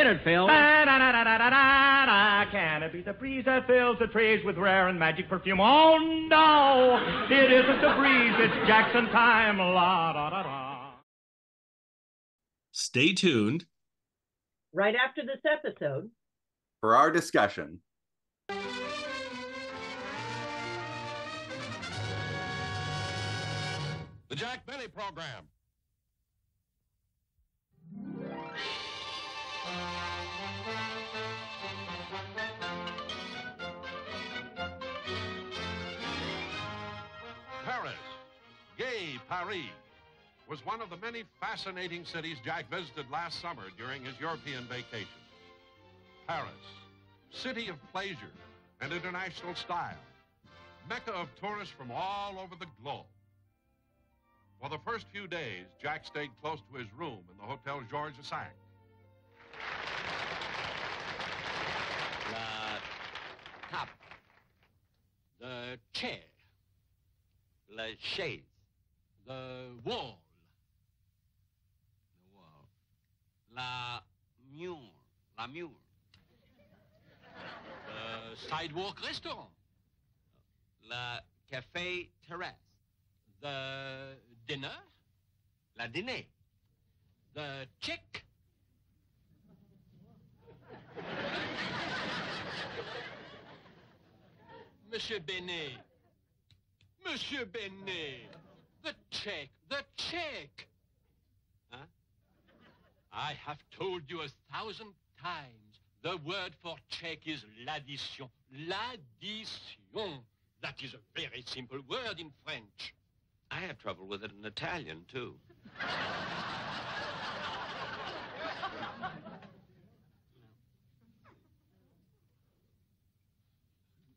Hit it, Phil. Can it be the breeze that fills the trees with rare and magic perfume? Oh, no, it isn't the breeze. It's Jackson time. La, da, da, da. Stay tuned. Right after this episode. For our discussion. The Jack Benny Program. Paris, gay Paris, was one of the many fascinating cities Jack visited last summer during his European vacation. Paris, city of pleasure and international style, mecca of tourists from all over the globe. For the first few days, Jack stayed close to his room in the Hotel Georges V. La table, the chair, la chaise, the wall, la mule, the sidewalk restaurant, la café terrace, the dinner, la dîner, the chick. Monsieur Benet, the check. Huh? I have told you 1,000 times, the word for check is l'addition. L'addition. That is a very simple word in French. I have trouble with it in Italian, too.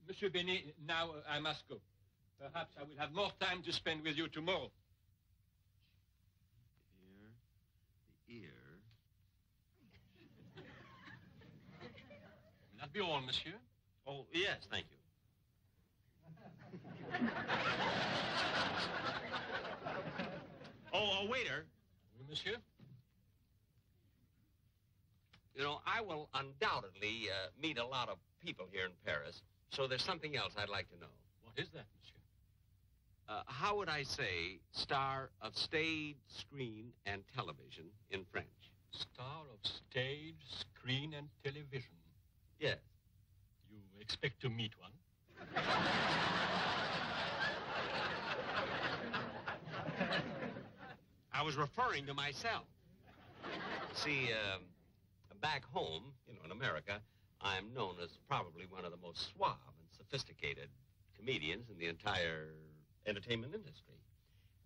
Monsieur Benet, now I must go. Perhaps I will have more time to spend with you tomorrow. The ear. Will that be all, monsieur? Oh, yes, thank you. Oh, waiter. Oui, monsieur? You know, I will undoubtedly meet a lot of people here in Paris, so there's something else I'd like to know. What is that, monsieur? How would I say star of stage, screen, and television in French? Star of stage, screen, and television. Yes. You expect to meet one? I was referring to myself. See, back home, in America, I'm known as probably one of the most suave and sophisticated comedians in the entire entertainment industry.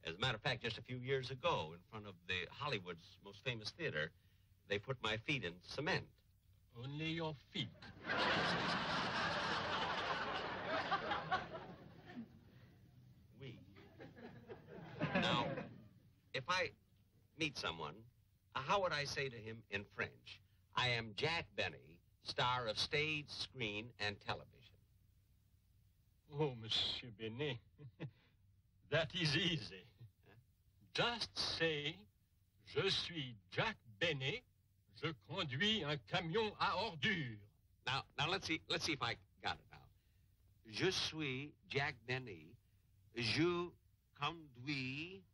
As a matter of fact, just a few years ago, in front of the Hollywood's most famous theater, they put my feet in cement. Only your feet. Oui. Now, if I meet someone, how would I say to him in French? I am Jack Benny, star of stage, screen, and television. Oh, Monsieur Benet, that is easy. Just say, je suis Jack Benet, je conduis un camion à ordures. Now let's see if I got it now. Je suis Jack Benny, je conduis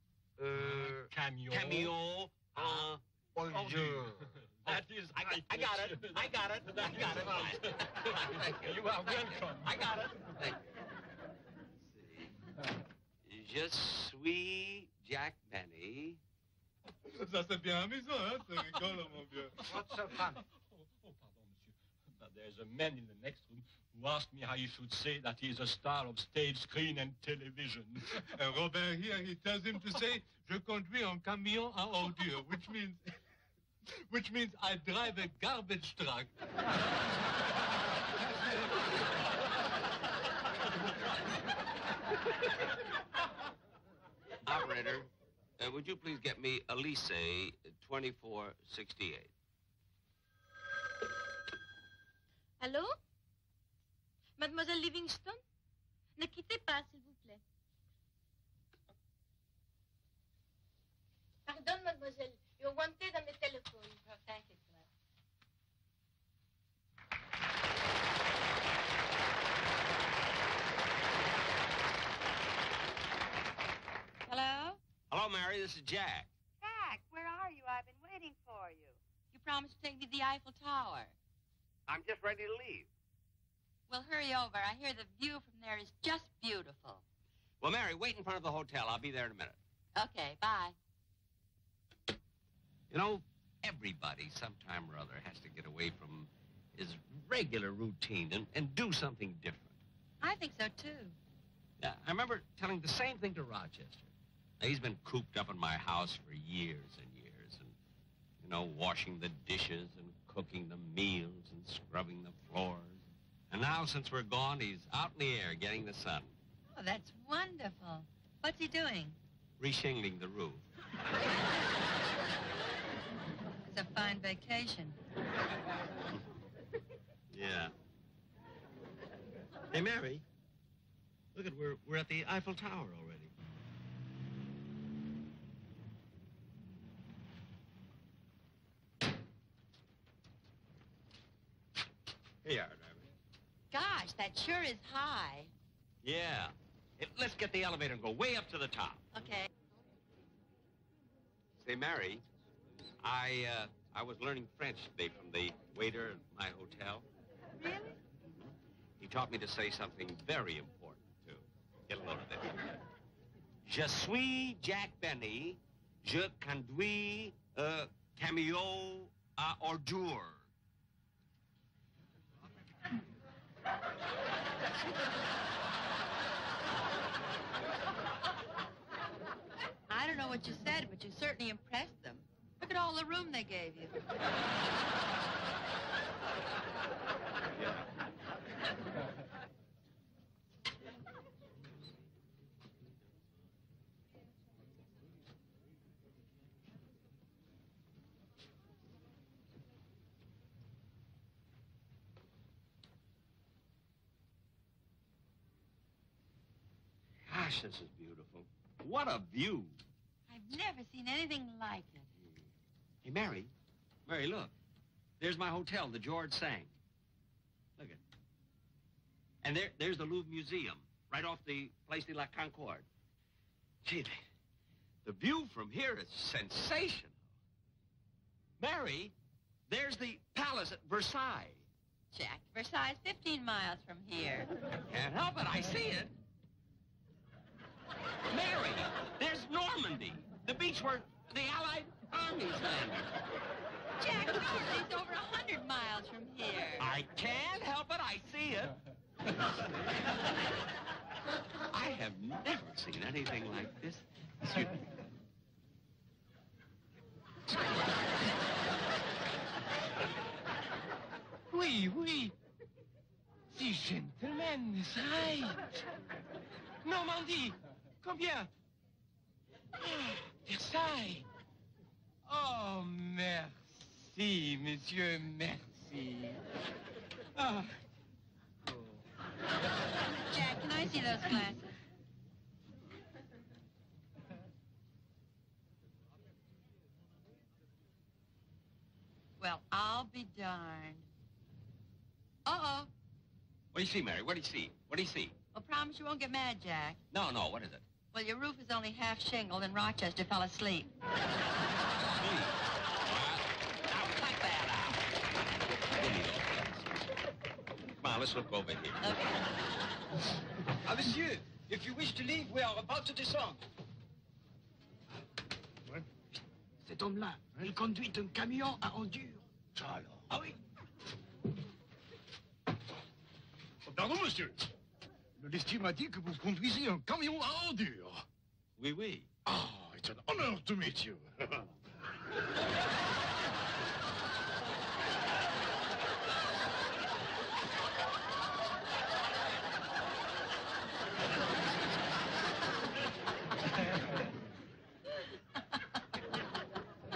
camion à ordures. That is right, I got it. I got it. You are welcome. I got it. Thank you. Je suis Jack Benny. Ça, c'est bien amusant, hein? C'est rigolo, mon vieux. What's so funny? Oh, pardon, monsieur. But there's a man in the next room who asked me how you should say that he is a star of stage, screen, and television. Robert here, he tells him to say, je conduis un camion à ordures, which means I drive a garbage truck. Operator, would you please get me Elise 2468? Allô? Mademoiselle Livingston? Ne quittez pas, s'il vous plaît. Pardon, mademoiselle. You're wanted on the telephone. Oh, thank you, sir. this is Jack. Jack, where are you? I've been waiting for you. You promised to take me to the Eiffel Tower. I'm just ready to leave. Well, hurry over. I hear the view from there is just beautiful. Well, Mary, wait in front of the hotel. I'll be there in a minute. Okay, bye. You know, everybody sometime or other has to get away from his regular routine and do something different. I think so, too. Yeah, I remember telling the same thing to Rochester. Now, he's been cooped up in my house for years and years, and, you know, washing the dishes and cooking the meals and scrubbing the floors. And now, since we're gone, he's out in the air getting the sun. Oh, that's wonderful. What's he doing? Reshingling the roof. It's a fine vacation. Yeah. Hey, Mary, look at we're at the Eiffel Tower already. Here you are, darling. Gosh, that sure is high. Yeah. Let's get the elevator and go way up to the top. Okay. Say, Mary, I was learning French today from the waiter at my hotel. Really? He taught me to say something very important, too. Get a load of this. Je suis Jack Benny. Je conduis un camion à ordures. I don't know what you said, but you certainly impressed them. Look at all the room they gave you. Gosh, this is beautiful. What a view. I've never seen anything like it. Hey, Mary. Mary, look. There's my hotel, the George Sang. Look at it. And there's the Louvre Museum, right off the Place de la Concorde. Gee, the view from here is sensational. Mary, there's the palace at Versailles. Jack, Versailles is 15 miles from here. Can't help it, I see it. Mary, there's Normandy, the beach where the Allied armies landed. Jack, Normandy's over 100 miles from here. I can't help it, I see it. I have never seen anything like this. Oui, oui. These gentlemen is right. Normandie, combien? Ah, Versailles. Oh, merci, monsieur, merci. Ah. Oh. Jack, can I see those glasses? Well, I'll be darned. Uh-oh. What do you see, Mary? What do you see? What do you see? Well, promise you won't get mad, Jack. No, what is it? Well, your roof is only half shingled and Rochester fell asleep. Sleep. Now, cut that out. Give me those glasses. Come on, let's look over here. Okay. Ah, monsieur, if you wish to leave, we are about to descend. Cet homme-là, il conduit un camion à ordures. Ça alors? Ah oui. Pardon, monsieur. Le lestier m'a dit que vous conduisez un camion à ordures. Oui, oui. Ah, it's an honor to meet you.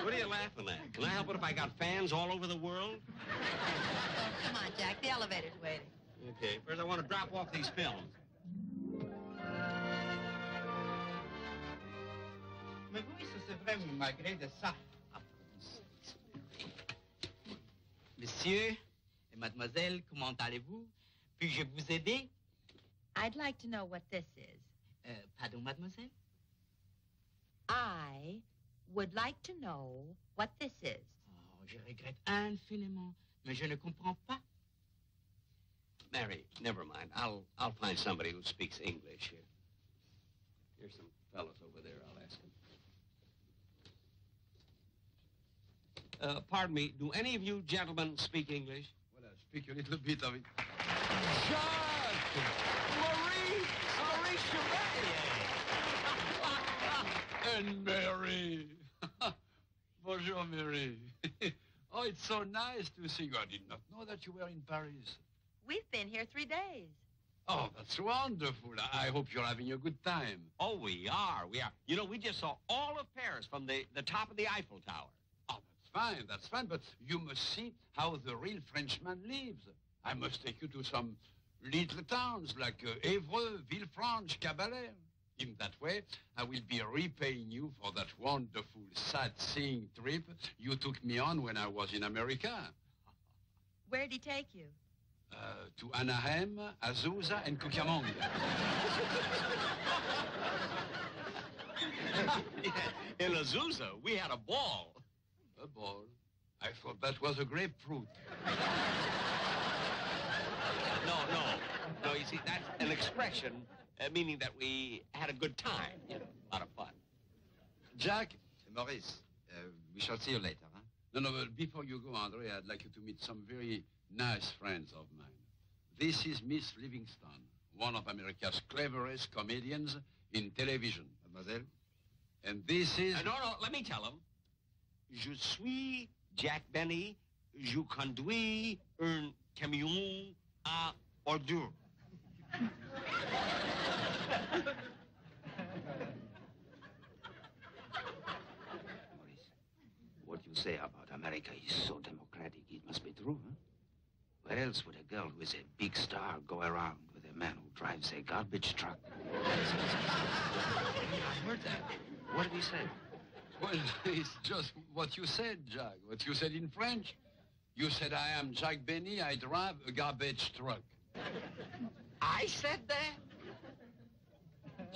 What are you laughing at? Can I help it if I got fans all over the world? Oh, come on, Jack. The elevator's waiting. Okay, first I want to drop off these films. Mais oui, c'est vrai, malgré de ça. Monsieur et mademoiselle, comment allez-vous? Puis-je vous aider? I'd like to know what this is. Pardon, mademoiselle? I would like to know what this is. Oh, je regrette infiniment, mais je ne comprends pas. Mary, never mind. I'll find somebody who speaks English here. Here's some fellows over there. I'll ask them. Pardon me. Do any of you gentlemen speak English? Well, I speak a little bit of it. Jacques! Maurice Chevalier! And Mary. Bonjour, Mary. Oh, it's so nice to see you. I did not know that you were in Paris. We've been here 3 days. Oh, that's wonderful. I hope you're having a good time. Oh, we are. We are. You know, we just saw all of Paris from the top of the Eiffel Tower. Oh, that's fine, but you must see how the real Frenchman lives. I must take you to some little towns like Évreux, Villefranche, Cabaret. In that way, I will be repaying you for that wonderful sightseeing trip you took me on when I was in America. Where'd he take you? To Anaheim, Azusa, and Cucamonga. In Azusa, we had a ball. A ball? I thought that was a grapefruit. No, you see, that's an expression meaning that we had a good time, you know, a lot of fun. Jack? Maurice, we shall see you later, huh? No, but before you go, Andre, I'd like you to meet some very nice friends of mine. This is Miss Livingston, one of America's cleverest comedians in television. Mademoiselle? And this is... No, let me tell him. Je suis Jack Benny. Je conduis un camion à ordures. Maurice, what you say about America is so democratic, it must be true, huh? Where else would a girl who is a big star go around with a man who drives a garbage truck? I heard that. What did he say? Well, it's just what you said, Jack. What you said in French. You said, I am Jack Benny, I drive a garbage truck. I said that?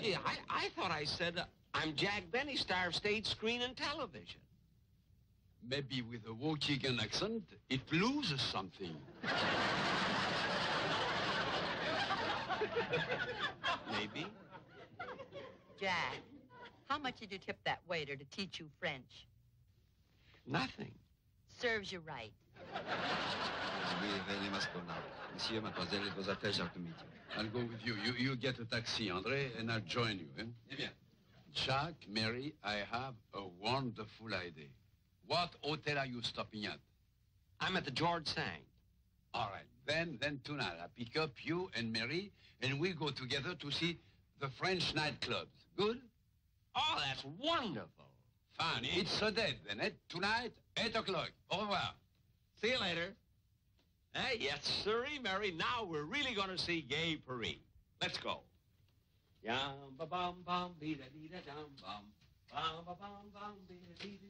Gee, I thought I said, I'm Jack Benny, star of stage, screen, and television. Maybe with a Waukegan accent, it loses something. Maybe. Jack, how much did you tip that waiter to teach you French? Nothing. Serves you right. We really must go now. Monsieur, mademoiselle, it was a pleasure to meet you. I'll go with you. You get a taxi, André, and I'll join you, eh? Eh bien. Jack, Mary, I have a wonderful idea. What hotel are you stopping at? I'm at the George Sang. All right. Then tonight, I pick up you and Mary, and we go together to see the French nightclubs. Good? Oh, that's wonderful. Fine. It's a date, then, eh? Tonight, 8 o'clock. Au revoir. See you later. Hey, yes, sirree, Mary. Now we're really going to see Gay Paris. Let's go. Yum ba bum bum be da dee da dum bum bum ba bum bum be da dee da.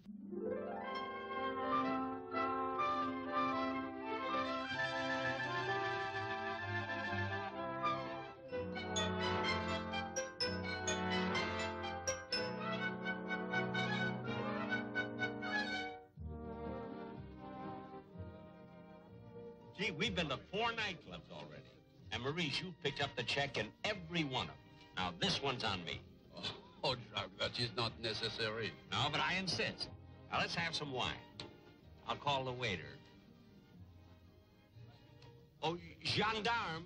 Gee, we've been to 4 nightclubs already. And Maurice, you picked up the check in every one of them. Now, this one's on me. Oh, Jack, that is not necessary. No, but I insist. Now, let's have some wine. I'll call the waiter. Oh, gendarme.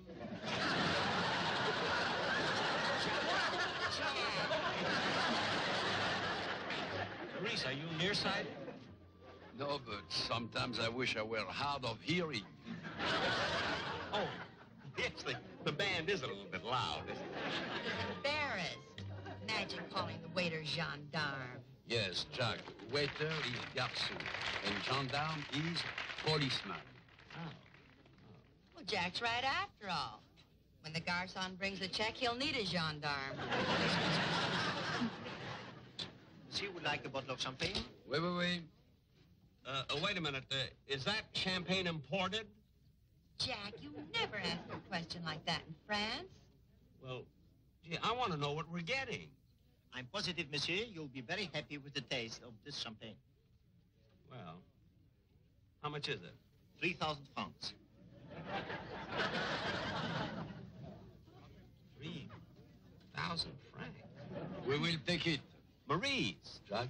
Maurice, are you nearsighted? No, but sometimes I wish I were hard of hearing. Oh, yes, the band is a little bit loud, isn't it? Embarrassed. Imagine calling the waiter gendarme. Yes, Jack. Waiter is garçon, and gendarme is policeman. Oh. Well, Jack's right after all. When the garçon brings the check, he'll need a gendarme. Monsieur would like a bottle of champagne? Wait. Wait a minute. Is that champagne imported? Jack, you never ask a question like that in France. Well, gee, I want to know what we're getting. I'm positive, monsieur, you'll be very happy with the taste of this champagne. Well, how much is it? 3,000 francs. 3,000 francs. We will take it. Maurice, Jack.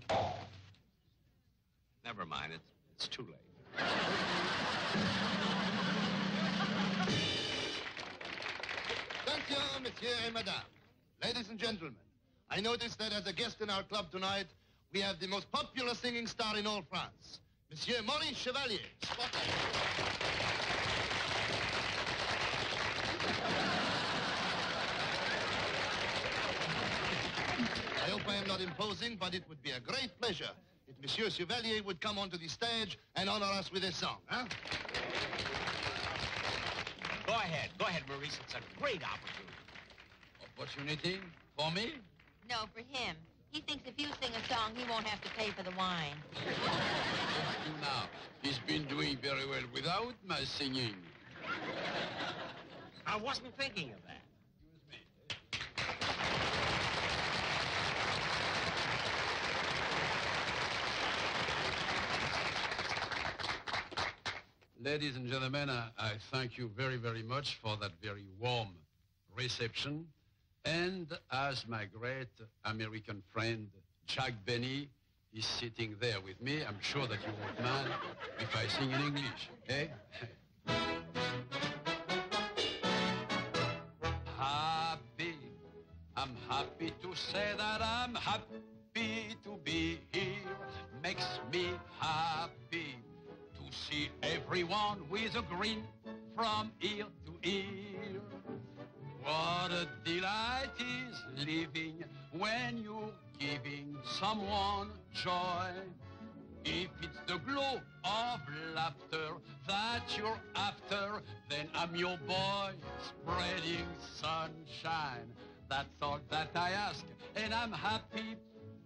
Never mind, it's too late. Attention, monsieur et madame. Ladies and gentlemen, I notice that as a guest in our club tonight, we have the most popular singing star in all France, Monsieur Maurice Chevalier. I hope I am not imposing, but it would be a great pleasure if Monsieur Chevalier would come onto the stage and honor us with a song, huh? Go ahead, Maurice. It's a great opportunity. Opportunity for me? No, for him. He thinks if you sing a song, he won't have to pay for the wine. Let's do now. He's been doing very well without my singing. I wasn't thinking of that. Ladies and gentlemen, I thank you very, very much for that very warm reception. And as my great American friend, Jack Benny, is sitting there with me, I'm sure that you won't mind if I sing in English, eh? Happy, I'm happy to say that I'm happy to be here. Makes me happy to see everyone with a grin from ear to ear. What a delight is living when you're giving someone joy. If it's the glow of laughter that you're after, then I'm your boy, spreading sunshine. That's all that I ask, and I'm happy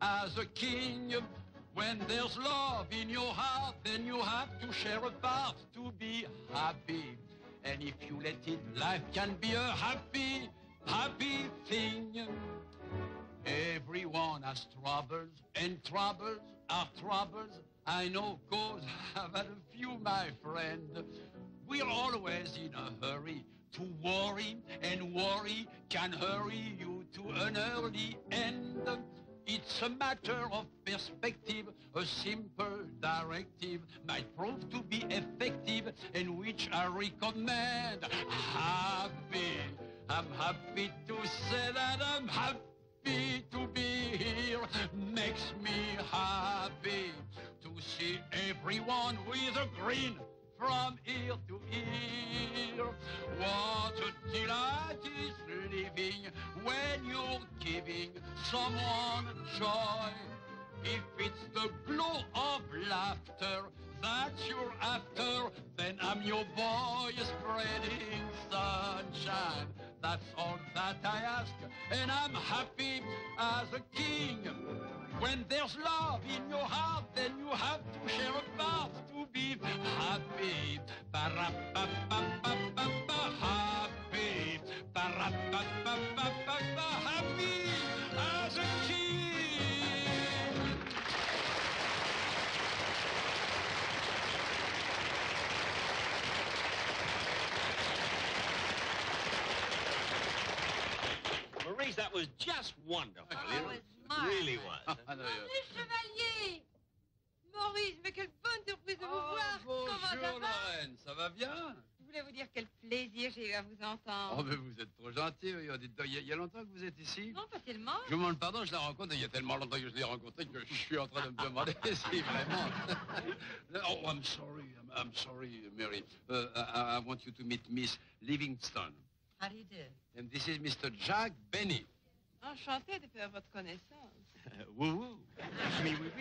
as a king. When there's love in your heart, then you have to share a part to be happy. And if you let it, life can be a happy, happy thing. Everyone has troubles, and troubles are troubles. I know, 'cause I've had a few, my friend. We're always in a hurry to worry, and worry can hurry you to an early end. It's a matter of perspective. A simple directive might prove to be effective, and which I recommend. Happy, I'm happy to say that I'm happy to be here. Makes me happy to see everyone with a grin from ear to ear. What a delight is living when you're giving someone joy. If it's the glow of laughter that you're after, then I'm your boy, spreading sunshine. That's all that I ask, and I'm happy as a king. When there's love in your heart, then you have to share a part to be happy. Ba-ra-ba-ba-ba-ba-ba, happy. Ba-ra-ba-ba-ba-ba-ba, happy as a king. Maurice, that was just wonderful. Oh, it was It really was. Maurice Chevalier! Maurice, mais quelle bonne surprise de vous voir! Bonjour, Comment ça va? Lorraine, ça va bien? Je voulais vous dire quel plaisir j'ai eu à vous entendre. Oh, mais vous êtes trop gentil. Il y a longtemps que vous êtes ici? Non, pas tellement. Je vous demande pardon, je la rencontre. Il y a tellement longtemps que je l'ai rencontrée que je suis en train de me demander si vraiment... Oh, I'm sorry, Mary. I want you to meet Miss Livingstone. How do you do? And this is Mr. Jack Benny. Enchantée de faire votre connaissance. Woo-woo. Me, oui.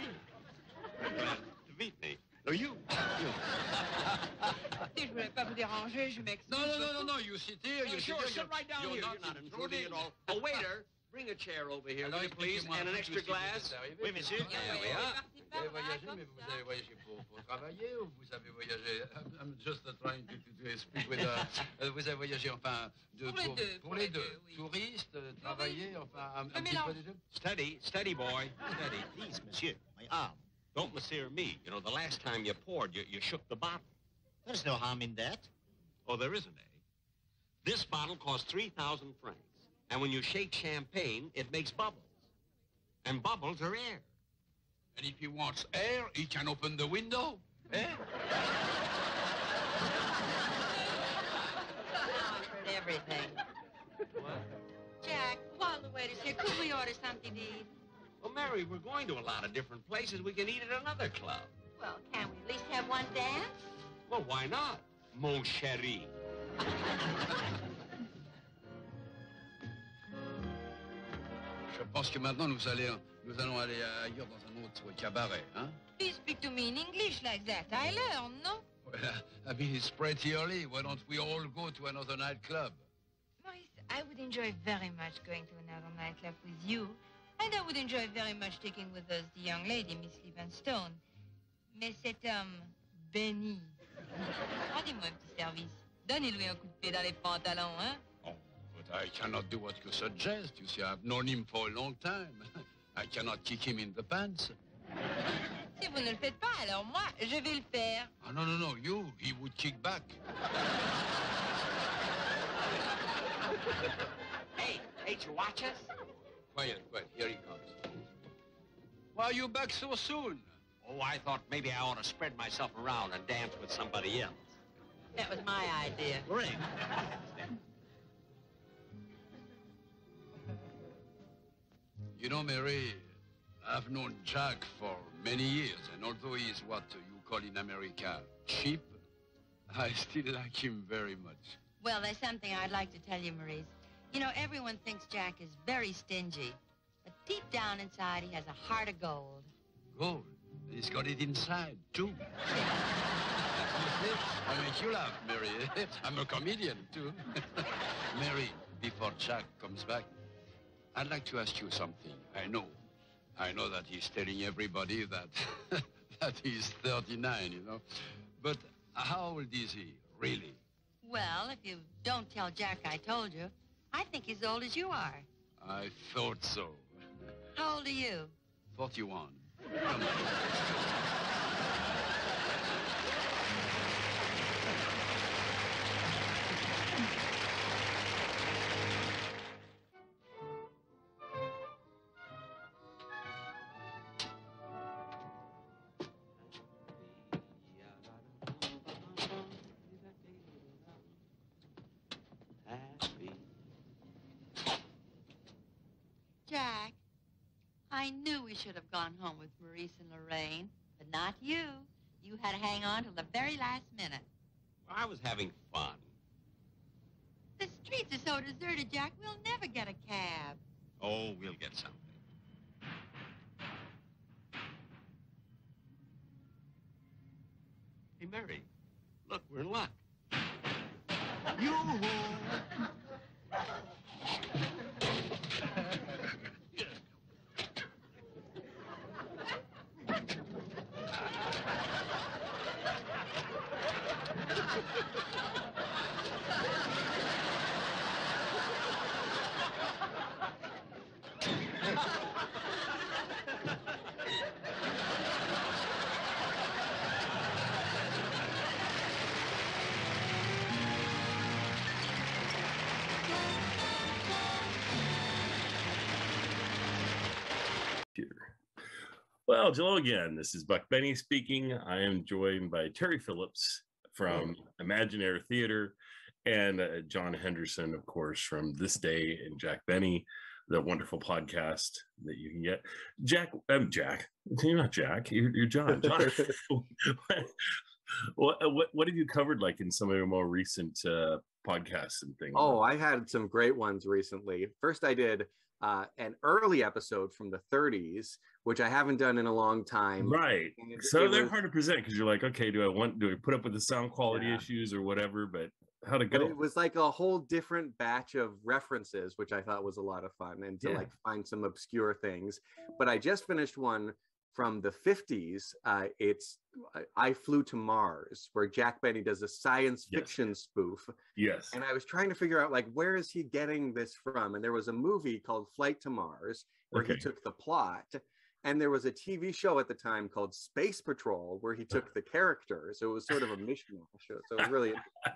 Glad to meet me. No, you. Si je voulais pas vous déranger, je m'excuse. No, you sit here. Sure, sit right down here. You're not intruding at all. Oh, waiter, Bring a chair over here, will you, please, and an extra glass. Oui, monsieur. There we are. Vous avez voyagé, mais vous avez voyagé pour travailler ou vous avez voyagé? I'm just trying to speak with. Vous avez voyagé, enfin, pour les deux. Oui. Touriste, travailler, enfin, un petit peu des deux. Steady, boy. Steady. Please, monsieur, my arm. Don't monsieur me. You know, the last time you poured, you shook the bottle. There's no harm in that. Oh, there isn't, eh? This bottle costs 3,000 francs. And when you shake champagne, it makes bubbles. And bubbles are air. And if he wants air, he can open the window. Eh? Everything. What? Jack, while the waiter's here, could we order something to eat? Well, Mary, we're going to a lot of different places. We can eat at another club. Well, can we at least have one dance? Well, why not? Mon chéri. Je pense que maintenant nous allons aller ailleurs dans un autre cabaret, hein? Please speak to me in English like that. I learn, no? Well, I mean, it's pretty early. Why don't we all go to another nightclub? Maurice, I would enjoy very much going to another nightclub with you. And I would enjoy very much taking with us the young lady, Miss Livingstone. Mais cet homme, Benny. Rendez-moi un petit service. Donnez-lui un coup de pied dans les pantalons, hein? Oh, but I cannot do what you suggest. You see, I've known him for a long time. I cannot kick him in the pants. Si vous ne le faites pas, alors moi, je vais le faire. Oh, no, he would kick back. Hey, ain't you watch us? Quiet, here he comes. Why are you back so soon? Oh, I thought maybe I ought to spread myself around and dance with somebody else. That was my idea. Great. You know, Mary, I've known Jack for many years, and although he's what you call in America cheap, I still like him very much. Well, there's something I'd like to tell you, Maurice. You know, everyone thinks Jack is very stingy, but deep down inside, he has a heart of gold. Gold? He's got it inside, too. I make you laugh, Mary. I'm a comedian, too. Mary, before Jack comes back, I'd like to ask you something. I know that he's telling everybody that, that he's 39, you know. But how old is he, really? Well, if you don't tell Jack I told you, I think he's old as you are. I thought so. How old are you? 41. Jack, I knew we should have gone home with Maurice and Lorraine, but not you. You had to hang on till the very last minute. Well, I was having fun. The streets are so deserted, Jack, we'll never get a cab. Oh, we'll get something. Hey, Mary, look, we're in luck. Yoo-hoo! Well, hello again. This is Buck Benny speaking. I am joined by Terry Phillips from Imaginaire Theater and John Henderson, of course, from This Day and Jack Benny, the wonderful podcast that you can get. Jack. You're not Jack. You're John. John. What have you covered, like, in some of your more recent podcasts and things? Oh, I had some great ones recently. First, I did an early episode from the 30s which I haven't done in a long time. Right. So they're hard to present because you're like, okay, do I put up with the sound quality issues or whatever? But how'd it go? But it was like a whole different batch of references, which I thought was a lot of fun, and to like find some obscure things. But I just finished one from the 50s. It's I Flew to Mars, where Jack Benny does a science fiction spoof. Yes. And I was trying to figure out, like, where is he getting this from? And there was a movie called Flight to Mars where he took the plot. And there was a TV show at the time called Space Patrol where he took the characters. So it was sort of a mishmash. So it was really interesting.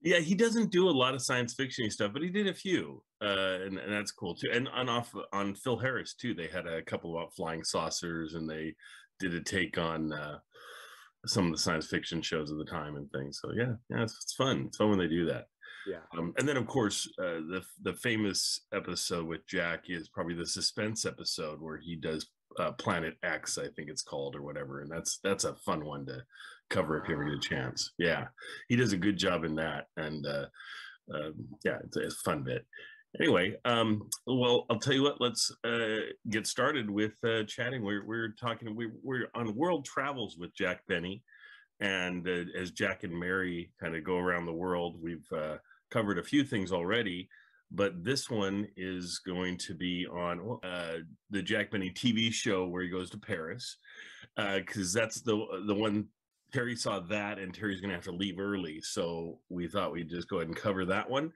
Yeah, he doesn't do a lot of science fiction stuff, but he did a few, and that's cool too. And on Phil Harris too, they had a couple about flying saucers, and they did a take on some of the science fiction shows of the time and things. So yeah, it's fun. It's fun when they do that. Yeah. And then of course the famous episode with Jack is probably the suspense episode where he does Planet X, I think it's called, or whatever, and that's a fun one to cover if you ever get a chance. Yeah, he does a good job in that, and it's a fun bit. Anyway, well, I'll tell you what, let's get started with chatting. We're talking, we're on world travels with Jack Benny, and as Jack and Mary kind of go around the world, we've covered a few things already, but this one is going to be on the Jack Benny TV show where he goes to Paris, because that's the one. Terry saw that, and Terry's going to have to leave early, so we thought we'd just go ahead and cover that one,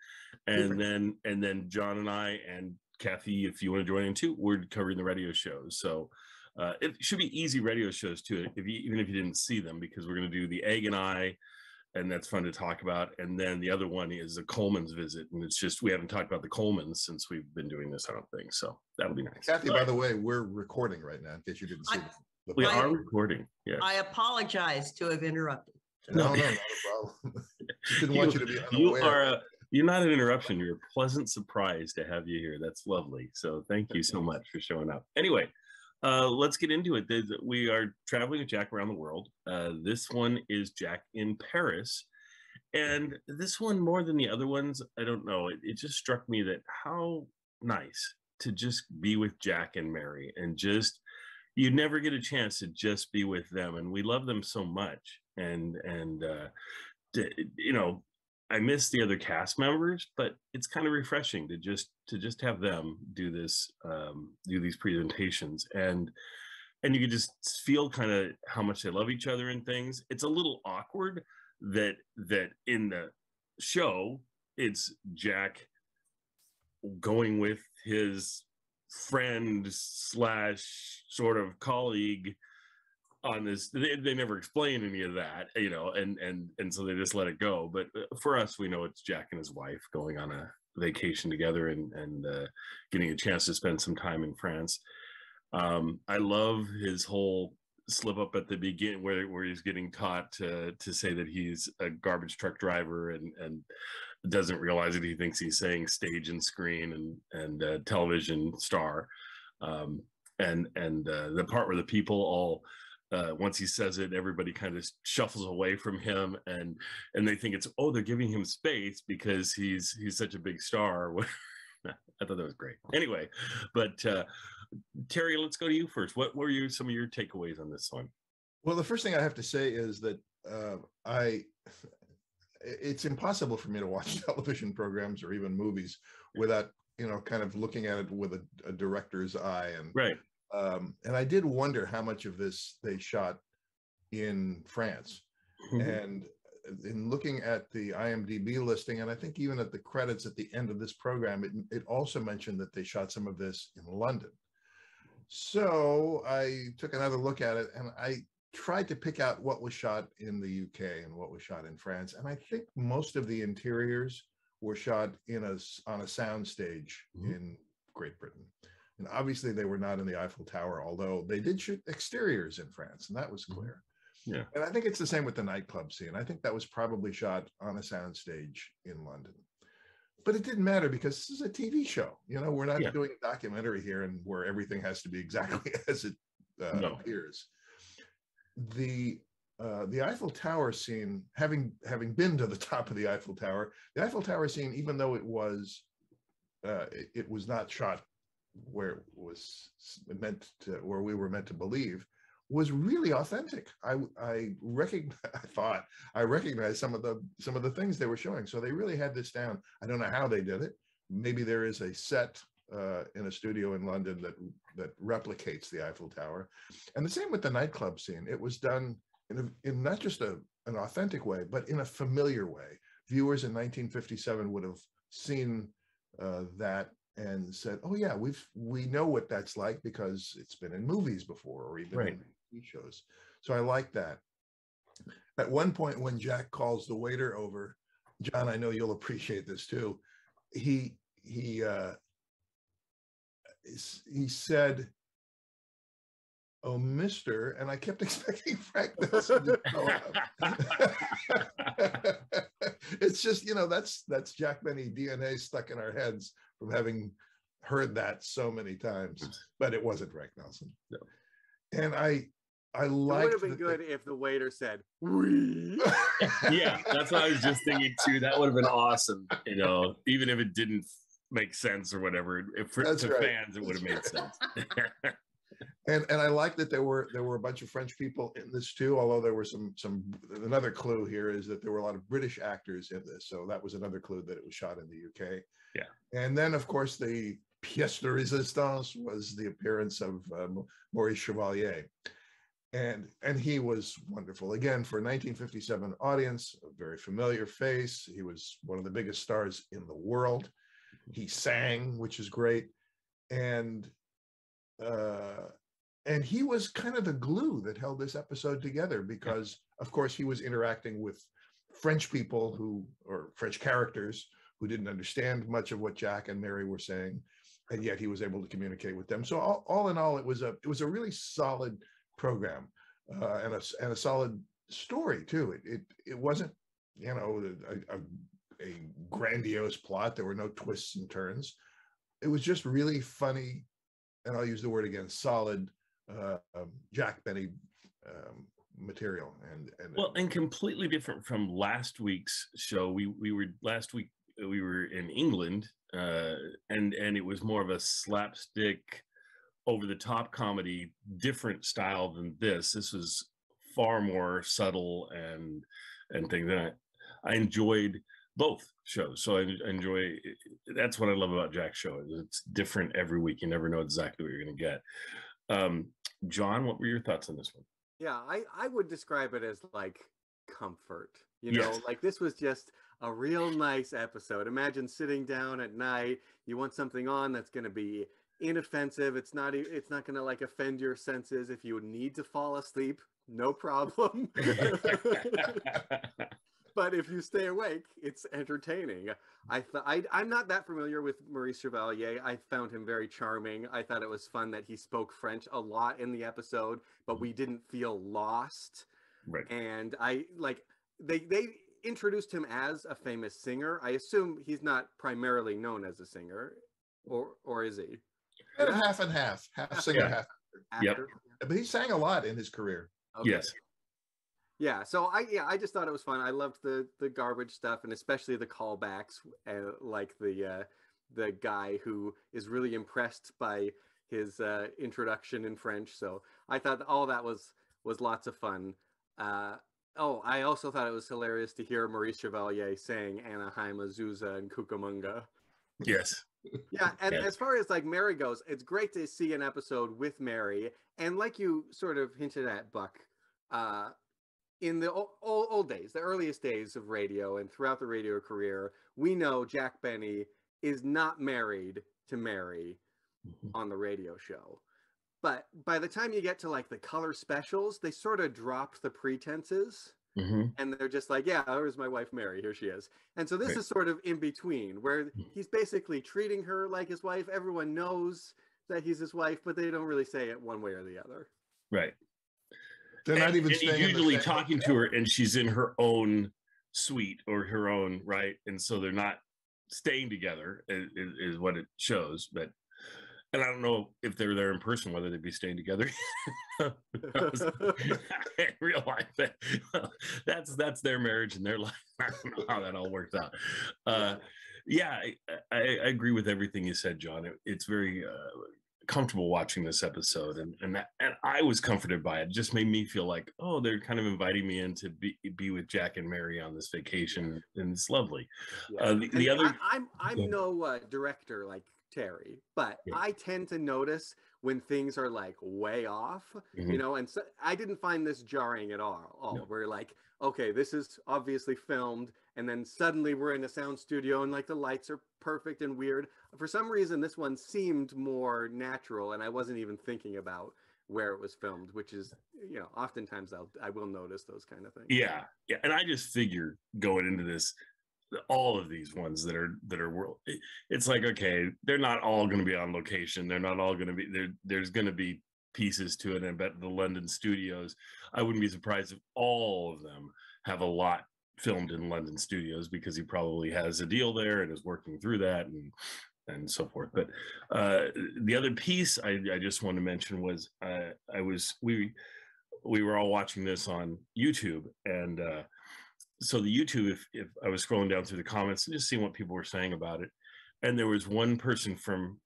and then John and I and Kathy, if you want to join in too, we're covering the radio shows. So it should be easy radio shows too, even if you didn't see them, because we're going to do the Egg and I, and that's fun to talk about. And then the other one is the Coleman's visit, and it's just we haven't talked about the Colemans since we've been doing this, I don't think. So that'll be nice. Kathy, by the way, we're recording right now in case you didn't see them. We are recording. Yeah. I apologize to have interrupted. No, not a problem. Just didn't want you to be unaware. You're not an interruption. You're a pleasant surprise to have you here. That's lovely. So thank you so much for showing up. Anyway, let's get into it. We are traveling with Jack around the world. This one is Jack in Paris. And this one, more than the other ones, I don't know. It just struck me that how nice to just be with Jack and Mary, and just you never get a chance to just be with them, and we love them so much. And you know, I miss the other cast members, but it's kind of refreshing to just have them do this, do these presentations, and you can just feel kind of how much they love each other and things. It's a little awkward that in the show it's Jack going with his friend / sort of colleague on this. They never explain any of that, you know, and so they just let it go. But for us, we know it's Jack and his wife going on a vacation together and getting a chance to spend some time in France. I love his whole slip up at the beginning where he's getting taught to say that he's a garbage truck driver and doesn't realize it. He thinks he's saying stage and screen and television star. And the part where the people all once he says it, everybody kind of shuffles away from him, and they think it's, oh, they're giving him space because he's such a big star. I thought that was great. Anyway, but Terry, let's go to you first. What were some of your takeaways on this one? Well, the first thing I have to say is that it's impossible for me to watch television programs or even movies without, you know, kind of looking at it with a director's eye. And right. And I did wonder how much of this they shot in France. Mm-hmm. And in looking at the IMDb listing, and I think even at the credits at the end of this program, it also mentioned that they shot some of this in London. So I took another look at it, and I tried to pick out what was shot in the UK and what was shot in France. And I think most of the interiors were shot on a sound stage in Great Britain. And obviously they were not in the Eiffel Tower, although they did shoot exteriors in France, and that was clear. Yeah. And I think it's the same with the nightclub scene. I think that was probably shot on a sound stage in London. But it didn't matter because this is a TV show. You know, we're not doing a documentary here and where everything has to be exactly as it appears. The Eiffel Tower scene, having been to the top of the Eiffel Tower scene, even though it was not shot where it was meant to, where we were meant to believe, was really authentic. I thought I recognized some of the things they were showing. So they really had this down. I don't know how they did it. Maybe there is a set in a studio in London that replicates the Eiffel Tower, and the same with the nightclub scene. It was done in not just an authentic way, but in a familiar way. Viewers in 1957 would have seen that and said, "Oh yeah, we know what that's like because it's been in movies before, or even in TV shows." So I like that. At one point, when Jack calls the waiter over, John, I know you'll appreciate this too. He said, "Oh, mister," and I kept expecting Frank Nelson to show up. It's just, that's Jack Benny DNA stuck in our heads from having heard that so many times, but it wasn't Frank Nelson. No. And I like. It would have been good if the waiter said, "We." Yeah, that's what I was just thinking too. That would have been awesome, even if it didn't make sense or whatever. If for fans, it would have made sense. And I like that there were a bunch of French people in this too, although there were some another clue here is that there were a lot of British actors in this. So that was another clue that it was shot in the UK. Yeah. And then of course the pièce de résistance was the appearance of Maurice Chevalier. And he was wonderful. Again, for a 1957 audience, a very familiar face. He was one of the biggest stars in the world. He sang, which is great. And he was kind of the glue that held this episode together because, of course, he was interacting with French people or French characters who didn't understand much of what Jack and Mary were saying, and yet he was able to communicate with them. So all in all, it was a really solid program and a solid story too. It wasn't a grandiose plot. There were no twists and turns. It was just really funny. And I'll use the word again, solid Jack Benny material. And completely different from last week's show. Last week we were in England, and it was more of a slapstick, over the top comedy, different style than this. This was far more subtle and things. And I enjoyed both shows. So I enjoy, that's what I love about Jack's show. It's different every week. You never know exactly what you're going to get. John, what were your thoughts on this one? Yeah, I would describe it as like comfort. Yes. Like this was just a real nice episode. Imagine sitting down at night, you want something on that's going to be inoffensive. It's not going to like offend your senses. If you need to fall asleep, no problem. But if you stay awake, it's entertaining. I'm not that familiar with Maurice Chevalier. I found him very charming. I thought it was fun that he spoke French a lot in the episode, but we didn't feel lost. Right. And they introduced him as a famous singer. I assume he's not primarily known as a singer, or is he? Half and half singer, half actor. Yep. But he sang a lot in his career. Okay. Yes. Yeah, so I just thought it was fun. I loved the garbage stuff, and especially the callbacks, like the guy who is really impressed by his introduction in French. So I thought all that was lots of fun. I also thought it was hilarious to hear Maurice Chevalier saying Anaheim, Azusa, and Cucamonga. Yes. Yeah, and as far as like Mary goes, it's great to see an episode with Mary, and like you sort of hinted at, Buck, in the old days, the earliest days of radio and throughout the radio career, we know Jack Benny is not married to Mary on the radio show. But by the time you get to like the color specials, they sort of dropped the pretenses. And they're just like, yeah, there's my wife, Mary. Here she is. And so this is sort of in between, where he's basically treating her like his wife. Everyone knows that he's his wife, but they don't really say it one way or the other. Right. They're not even he's usually talking to her, and she's in her own suite or her own, right? And so they're not staying together, is what it shows. But and I don't know if they're there in person, whether they'd be staying together in real life. That's their marriage and their life. I don't know how that all works out. Yeah, I agree with everything you said, John. It's very comfortable watching this episode, and I was comforted by it. It just made me feel like, oh, they're kind of inviting me in to be with Jack and Mary on this vacation, and it's lovely. Yeah. The other, I'm no director like Terry, but I tend to notice when things are like way off, you know, and so I didn't find this jarring at all. We're like, okay, this is obviously filmed, and then suddenly we're in a sound studio and like the lights are perfect and weird. For some reason, this one seemed more natural, and I wasn't even thinking about where it was filmed, which is, you know, oftentimes I will notice those kind of things. Yeah, and I just figured going into this, all of these ones that are world, it's like, okay, they're not all going to be on location. They're not all going to be there. There's going to be pieces to it. And I bet the London studios, I wouldn't be surprised if all of them have a lot filmed in London studios, because he probably has a deal there and is working through that and so forth. But the other piece I just want to mention was we were all watching this on YouTube, and so the YouTube, if I was scrolling down through the comments and just seeing what people were saying about it, and there was one person from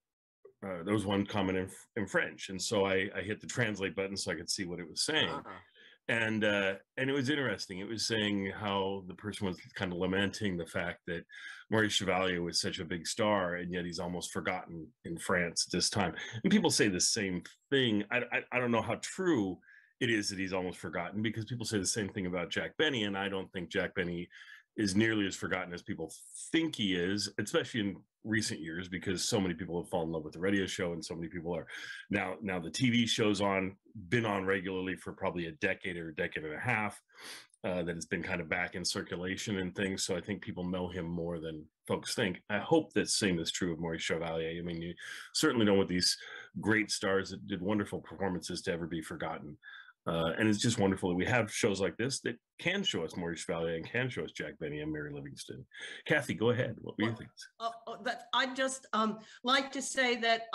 there was one comment in French, and so I hit the translate button so I could see what it was saying. And it was interesting. It was saying how the person was kind of lamenting the fact that Maurice Chevalier was such a big star, and yet he's almost forgotten in France at this time. And people say the same thing. I don't know how true it is that he's almost forgotten, because people say the same thing about Jack Benny, and I don't think Jack Benny is nearly as forgotten as people think he is, especially in recent years, because so many people have fallen in love with the radio show, and so many people are now the TV show's been on regularly for probably a decade or a decade and a half, that it's been kind of back in circulation and things. So I think people know him more than folks think. I hope that same is true of Maurice Chevalier. I mean, you certainly don't want these great stars that did wonderful performances to ever be forgotten. And it's just wonderful that we have shows like this that can show us Maurice Chevalier and can show us Jack Benny and Mary Livingston. Kathy, go ahead. What were you thinking? I'd just like to say that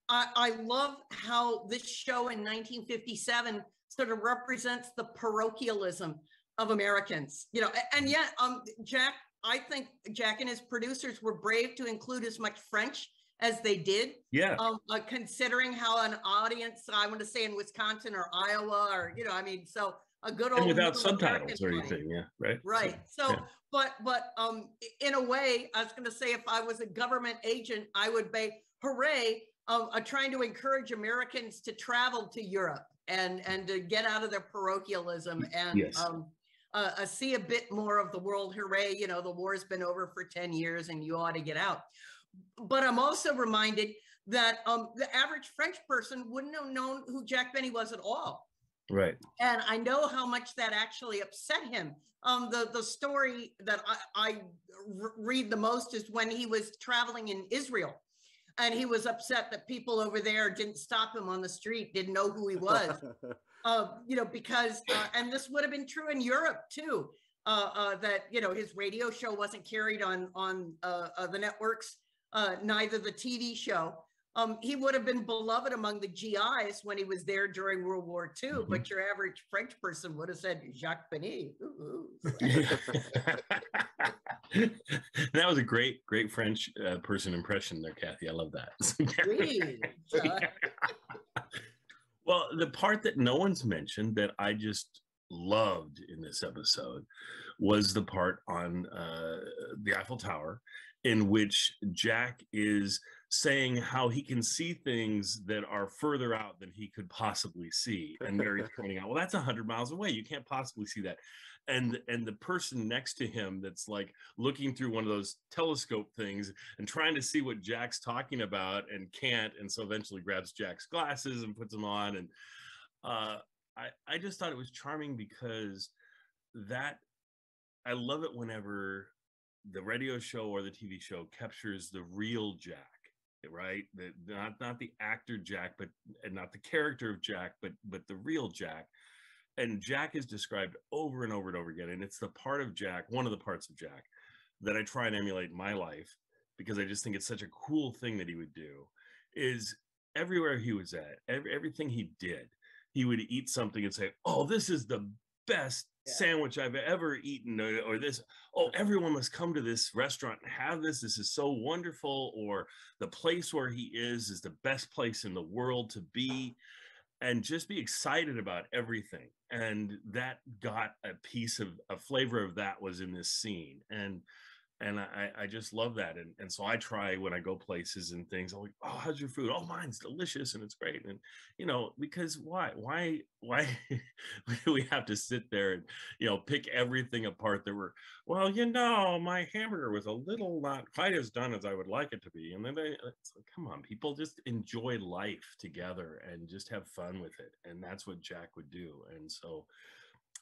I love how this show in 1957 sort of represents the parochialism of Americans, you know, and yet I think Jack and his producers were brave to include as much French as they did. Yeah. Considering how an audience, I want to say in Wisconsin or Iowa, or, you know, I mean, so a good old, and without subtitles or anything. Yeah. Right. Right. So yeah. but in a way, I was going to say, if I was a government agent, I would be hooray, trying to encourage Americans to travel to Europe and to get out of their parochialism and see a bit more of the world. Hooray. You know, the war's been over for 10 years and you ought to get out. But I'm also reminded that the average French person wouldn't have known who Jack Benny was at all. Right. And I know how much that actually upset him. The story that I read the most is when he was traveling in Israel, and he was upset that people over there didn't stop him on the street, didn't know who he was. You know, because, and this would have been true in Europe too, that, you know, his radio show wasn't carried on the networks. Neither the TV show. He would have been beloved among the GIs when he was there during World War II, but your average French person would have said Jacques Benny. That was a great French person impression there, Kathy. I love that. Well, the part that no one's mentioned that I just loved in this episode was the part on the Eiffel Tower, in which Jack is saying how he can see things that are further out than he could possibly see. And Mary's pointing out, well, that's 100 miles away. You can't possibly see that. And the person next to him that's like looking through one of those telescope things and trying to see what Jack's talking about and can't. And so eventually grabs Jack's glasses and puts them on. And I just thought it was charming, because I love it whenever the radio show or the TV show captures the real Jack, right? Not the actor Jack, but and not the character of Jack, but the real Jack. And Jack is described over and over and over again. And it's the part of Jack, one of the parts of Jack, that I try and emulate in my life, because I just think it's such a cool thing that he would do, is everywhere he was at, everything he did, he would eat something and say, oh, this is the best sandwich I've ever eaten, or this, oh, everyone must come to this restaurant and have this. This is so wonderful. Or the place where he is the best place in the world to be. And just be excited about everything. And that got a piece of a flavor of that was in this scene. And I just love that. And so I try when I go places and things, I'm like, oh, how's your food? Oh, mine's delicious and it's great. And, you know, because why do we have to sit there and, you know, pick everything apart that well, you know, my hamburger was a little not quite as done as I would like it to be. And then it's like, come on, people, just enjoy life together and just have fun with it. And that's what Jack would do. And so,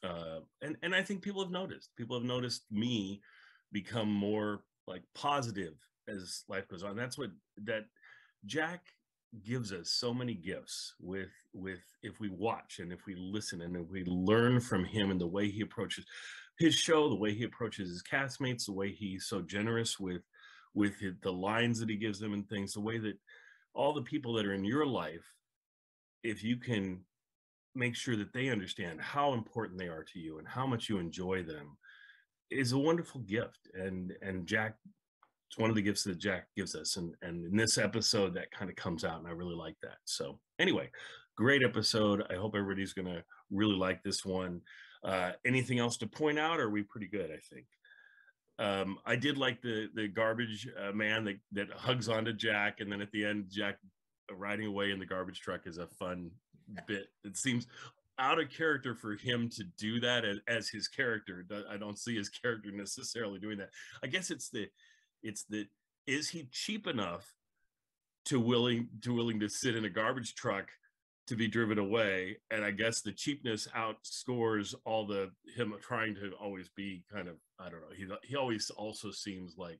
and I think people have noticed me become more like positive as life goes on. That's what that Jack gives us so many gifts with if we watch and if we listen and if we learn from him and the way he approaches his show, the way he approaches his castmates, the way he's so generous with the lines that he gives them and things, the way that all the people that are in your life, if you can make sure that they understand how important they are to you and how much you enjoy them, is a wonderful gift. And Jack, it's one of the gifts that Jack gives us. And in this episode, that kind of comes out, and I really like that. So anyway, great episode. I hope everybody's going to really like this one. Anything else to point out? Or are we pretty good, I think? I did like the garbage man that hugs onto Jack. And then at the end, Jack riding away in the garbage truck is a fun bit. It seems out of character for him to do that as his character. I don't see his character necessarily doing that. I guess it's the is he cheap enough to willing to sit in a garbage truck to be driven away? And I guess the cheapness outscores all him trying to always be kind of, I don't know. He always also seems like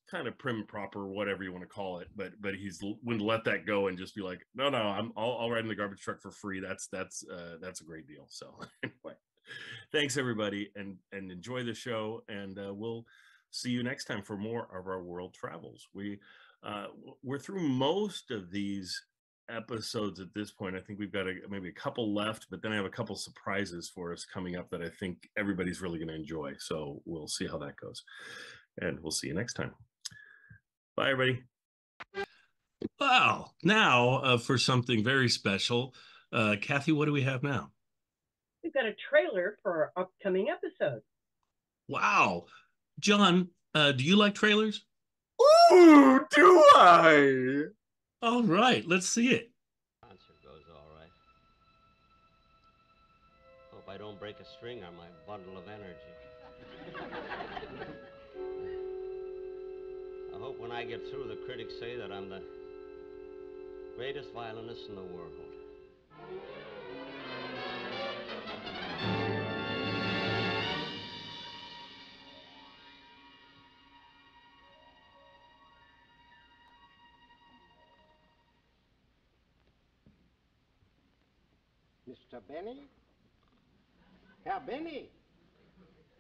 kind of prim and proper, whatever you want to call it, but he's wouldn't let that go and just be like, no, I'll ride in the garbage truck for free. That's a great deal. So anyway, thanks everybody, and enjoy the show, and we'll see you next time for more of our world travels. We're through most of these episodes at this point. I think we've got maybe a couple left, but then I have a couple surprises for us coming up that I think everybody's really going to enjoy. So we'll see how that goes, and we'll see you next time. Bye, everybody. Wow. Now for something very special. Kathy, what do we have now? We've got a trailer for our upcoming episode. Wow. John, do you like trailers? Ooh, do I? All right, let's see it. Concert goes all right. Hope I don't break a string on my bundle of energy. I hope when I get through, the critics say that I'm the greatest violinist in the world. Mr. Benny? Herr Benny?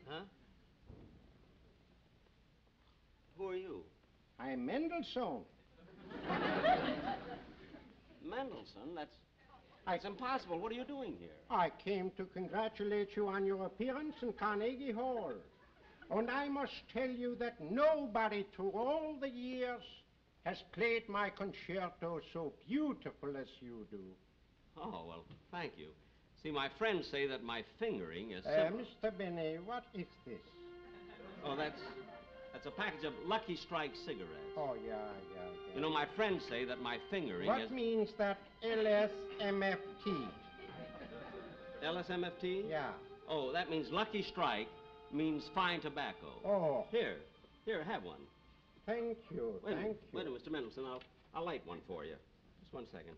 Huh? Who are you? I'm Mendelssohn. Mendelssohn? That's impossible. What are you doing here? I came to congratulate you on your appearance in Carnegie Hall. And I must tell you that nobody through all the years has played my concerto so beautiful as you do. Oh, well, thank you. See, my friends say that my fingering is... Mr. Benny, what is this? Oh, that's a package of Lucky Strike cigarettes. Oh, yeah. You know, my friends say that my fingering What means that LSMFT? LSMFT? Yeah. Oh, that means Lucky Strike means fine tobacco. Oh. Here, have one. Thank you, Wait a thank you. minute, Mr. Mendelssohn, I'll light one for you. Just 1 second.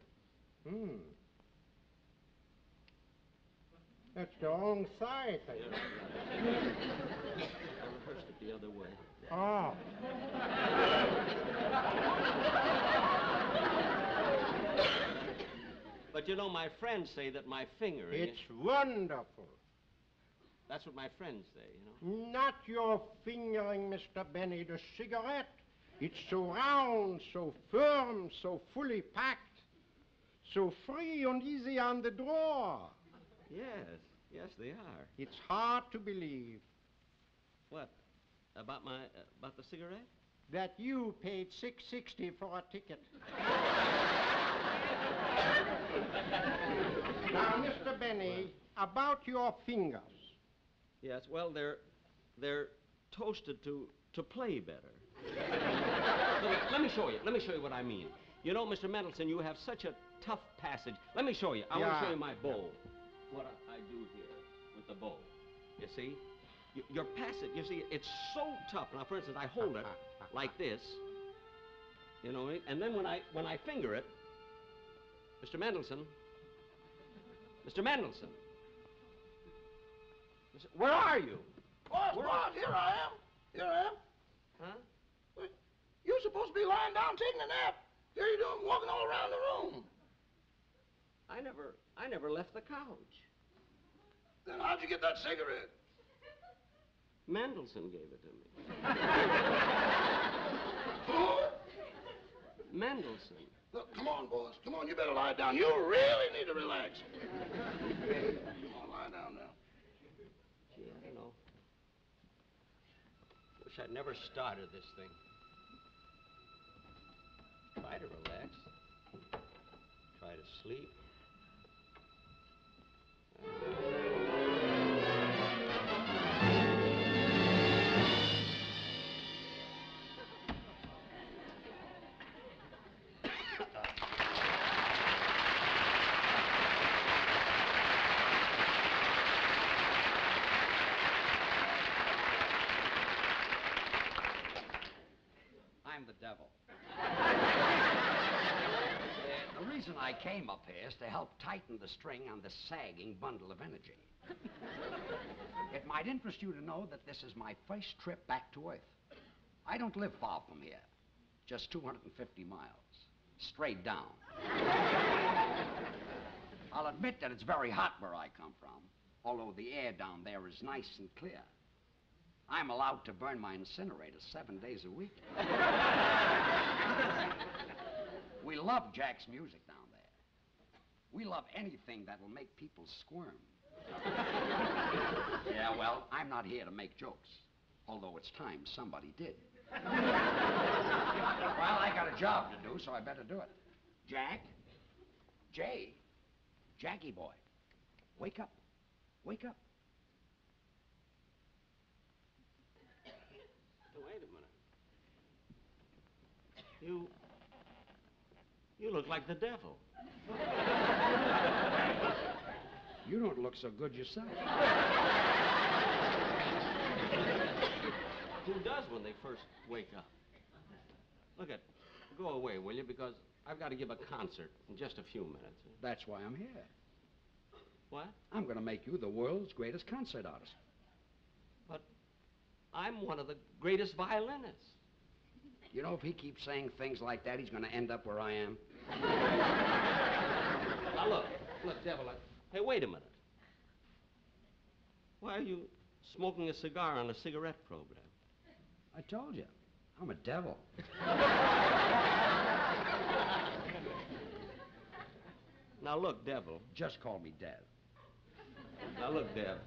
That's the wrong side. I rehearsed it the other way. Oh. But you know, my friends say that my fingering... It's wonderful. That's what my friends say, you know. Not your fingering, Mr. Benny, the cigarette. It's so round, so firm, so fully packed, so free and easy on the drawer. Yes. Yes, they are. It's hard to believe. What? About the cigarette? That you paid $6.60 for a ticket. Now, Mr. Benny, about your fingers. Yes, well, they're toasted to play better. Let me show you. Let me show you what I mean. You know, Mr. Mendelson, you have such a tough passage. Let me show you. I want to show you my bow. What I do here with the bow. You see? Your passage, you see, it's so tough. Now, for instance, I hold it like this. You know, and then when I finger it, Mr. Mendelson, where are you? Boss, here I am. Here I am. Huh? You're supposed to be lying down taking a nap. Here you doing, walking all around the room. I never left the couch. Then how'd you get that cigarette? Mendelson gave it to me. Who? Mendelson. Look, come on, boss. Come on, you better lie down. You really need to relax. Come on, lie down now. Gee, I don't know. Wish I'd never started this thing. Try to relax. Try to sleep. I'm the devil. The reason I came up here is to help tighten the string on this sagging bundle of energy. It might interest you to know that this is my first trip back to Earth. I don't live far from here, just 250 miles, straight down. I'll admit that it's very hot where I come from, although the air down there is nice and clear. I'm allowed to burn my incinerator 7 days a week. We love Jack's music down there. We love anything that will make people squirm. Yeah, well, I'm not here to make jokes, although it's time somebody did. Well, I got a job to do, so I better do it. Jack? Jay? Jackie boy, wake up. Wake up. Wait a minute. You look like the devil. You don't look so good yourself. Who does when they first wake up? Look at, go away, will you? Because I've got to give a concert in just a few minutes. That's why I'm here. What? I'm going to make you the world's greatest concert artist. But I'm one of the greatest violinists. You know, if he keeps saying things like that, he's going to end up where I am. Now, look, devil. Hey, wait a minute. Why are you smoking a cigar on a cigarette program? I told you, I'm a devil. Now, look, devil. Just call me Dev. Now, look, Dev.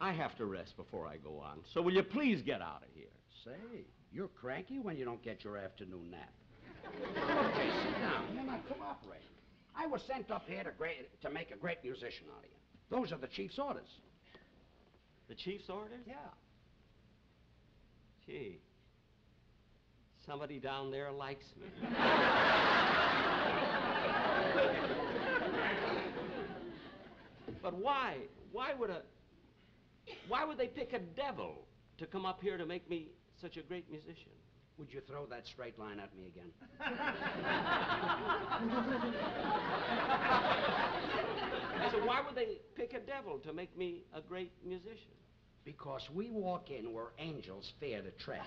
I have to rest before I go on. So will you please get out of here? Say, you're cranky when you don't get your afternoon nap. Okay, sit down. You're not cooperating. I was sent up here to make a great musician out of you. Those are the chief's orders. The chief's orders? Yeah. Gee, somebody down there likes me. But why? Why would they pick a devil to come up here to make me such a great musician? Would you throw that straight line at me again? I said, why would they pick a devil to make me a great musician? Because we walk in where angels fear to tread.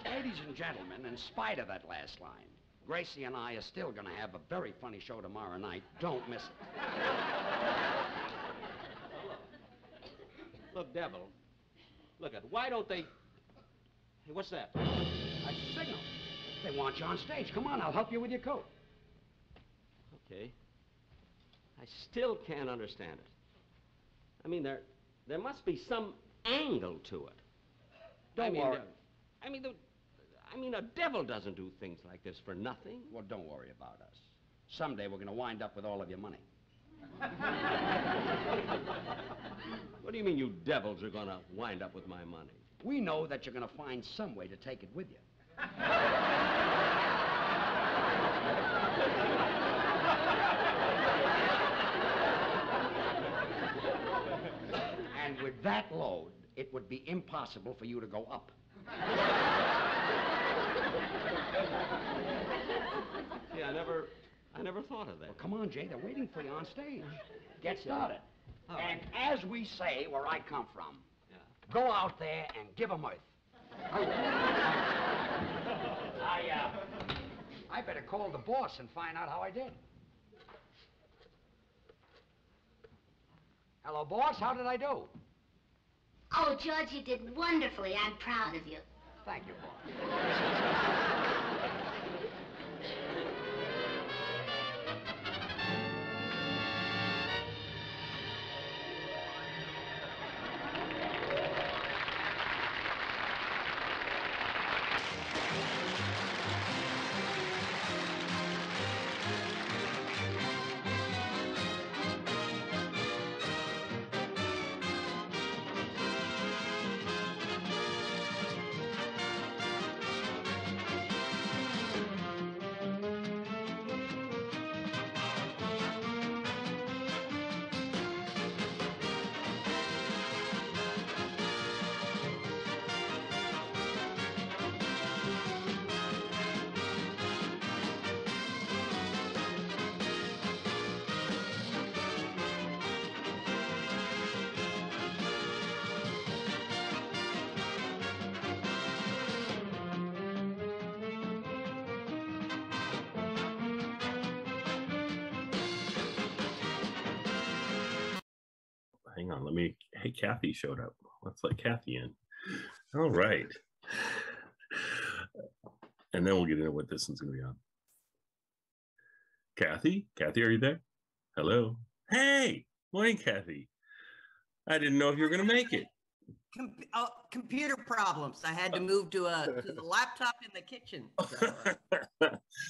Ladies and gentlemen, in spite of that last line, Gracie and I are still going to have a very funny show tomorrow night. Don't miss it. Look, devil. Look at, why don't they... Hey, what's that? That's a signal. They want you on stage. Come on, I'll help you with your coat. Okay. I still can't understand it. I mean, there must be some angle to it. Don't worry. I mean, a devil doesn't do things like this for nothing. Well, don't worry about us. Someday we're going to wind up with all of your money. What do you mean you devils are going to wind up with my money? We know that you're going to find some way to take it with you. And with that load, it would be impossible for you to go up. See, I never thought of that. Well, come on, Jay, they're waiting for you on stage. Get started. And as we say where I come from, go out there and give 'em earth. I better call the boss and find out how I did. Hello, boss. How did I do? Oh, George, you did wonderfully. I'm proud of you. Thank you, boss. Hang on, hey, Kathy showed up. Let's let Kathy in. All right. And then we'll get into what this one's going to be on. Kathy, are you there? Hello. Hey, morning, Kathy. I didn't know if you were going to make it. Computer problems. I had to move to the laptop in the kitchen. So,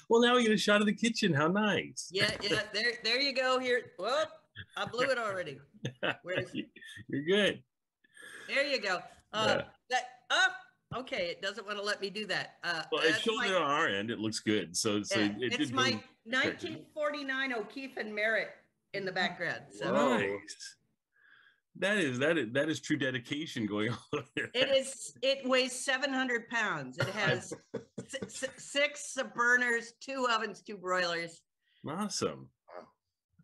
Well, now we get a shot of the kitchen. How nice. Yeah. There you go. Here. Whoop. I blew it already. You're good. There you go. Okay. It doesn't want to let me do that. Well, it's showing it on our end. It looks good. So it's my 1949 O'Keefe and Merritt in the background. So. Nice. That is true dedication going on there. It weighs 700 pounds. It has 6 burners, 2 ovens, 2 broilers. Awesome.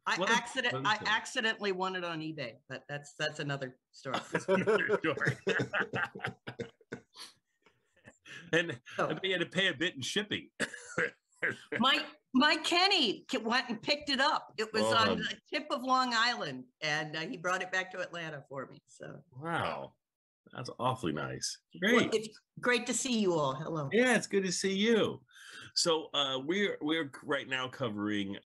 I accidentally won it on eBay, but that's another story. And you had to pay a bit in shipping. Mike Kenny went and picked it up. It was on the tip of Long Island, and he brought it back to Atlanta for me. So wow, that's awfully nice. Great. Well, it's great to see you all. Hello. Yeah, it's good to see you. So we're right now covering